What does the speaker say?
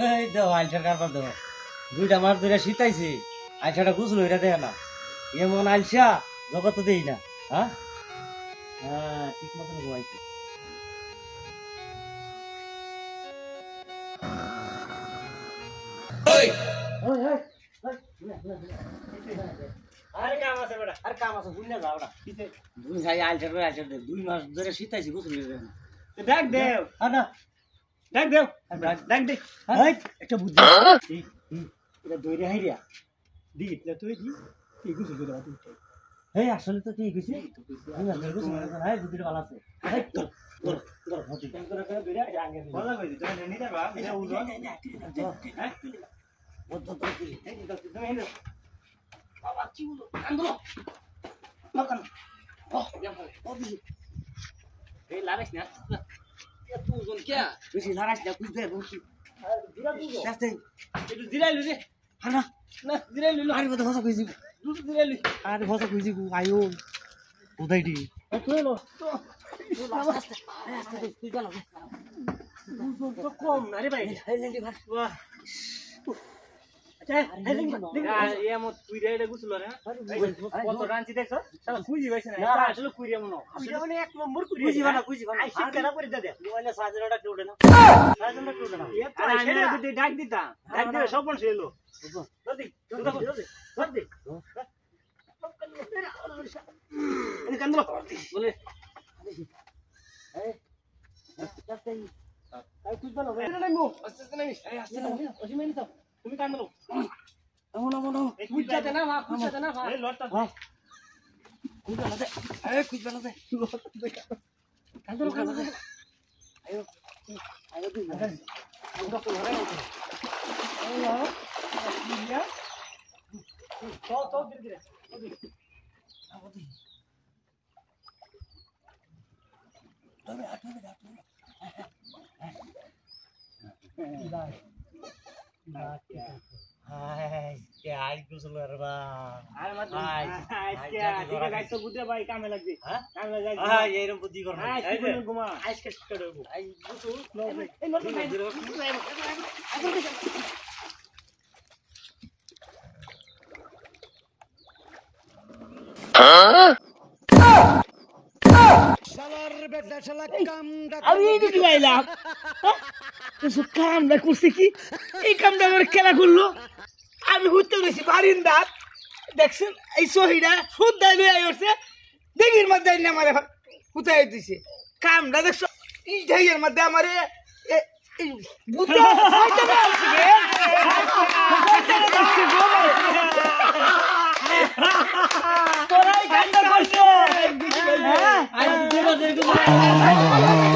এই দাও আলসার কারবার দাও দুইটা মাস ধরে শীতাইছে আলসাটা গুছলো এটা দেয় না এমন আলসা জগৎ দেই না হ্যাঁ হ্যাঁ ঠিক মতন ঘুমাইছি আরে কাম আছে বেটা আর কাম আছে বুঝনা যাও না দুই ভাই আলসার দে 2 মাস ধরে শীতাইছি গুছলো এটা না দেখ দেও না দেখ দেও দেখ দেখ একটা বুদ্ধি এটা দইরে হাইরিয়া দি তুই দি তুই গুছল করে তুই এই আসলে তো ঠিক হইছে আমি আর গুছল করে হাই বুদ্ধিটা ভালো আছে এই তোর তোর তোর হতি কেন করে দইরে আগে ভালো কইছি তুই নি যাবা এটা উড়ো হ্যাঁ ও তো তো কি এই তো তুমি এনে বাবা কি হলো কান্দো মাকান ও ও দি এই লারাইস না তুই কোন কে বেশি লারাইস না বুঝ দে বলছি দিরা বুঝো আস্তে একটু দিরাইলু রে হানা না দিরাইলু আরে কথা ভাষা কইছি দুধ দিরাইলু আরে ভাষা কইছি আইও উদাইডি তুই লো তো আস্তে আস্তে তুই চল তো কম না রে ভাই হেলেন্ডি ভাই বাহ আচ্ছা হেলেন্ডি এমন তুই রে গুছল রে কত রাঞ্চি দেখছ শালা কুইজি বাইছ না আসলে কুইরি মনো আসলে মানে এক নম্বর কুইজি বানা আই শিক্ষা করে দে মোবাইলে সাজনটা কি ওঠে না সাজনটা কি ওঠে না আরে আমি যদি ডাক দিতাম ডাক দিলে সব বল ছিল জলদি জলদি এনে কান্দলো বলে এই যাচ্ছি এই তুই বলো না মো আস্তে নাই এই আস্তে না ওজি মেনি তো তুমি কান্দলো আমনো কুইজাতে না মা কুইজাতে না এই লড়তা কুইজাতে দে এই কুইজাতে দে কান্দলো কান্দলো আয়ো আয়ো তুই আমরা তো ঘরে আছি আয়ো নিয়া তো ধীরে ধীরে আবদি তবে আটবে বাই হাই কে আই গুছল রে বা আরে মত হাই কে ঠিক আছে তো বুঝে ভাই কামে লাগবে হ্যাঁ কামে যাই হাই এরকম বুদ্ধি কর না এই যে ঘুমা আইস কে করব আই গুছল নো এই নো শালার বেটা শালা কামটা আমি এই দিকে আইলাম তো কামটা করছে কি এই কামটা আমার খেলা করলো আমি হইতে গেছি বারিন্দা দেখছেন এই সহিটা সুদ দাই লই আইছে দিঘির মধ্যে না আমারে উঠাই দিছে কামটা দেখছো এই ঢাইয়ের মধ্যে আমারে এই বুদ্ধা হাইতে আসছে তোরাই গান্ডা করছো হ্যাঁ আই দিতে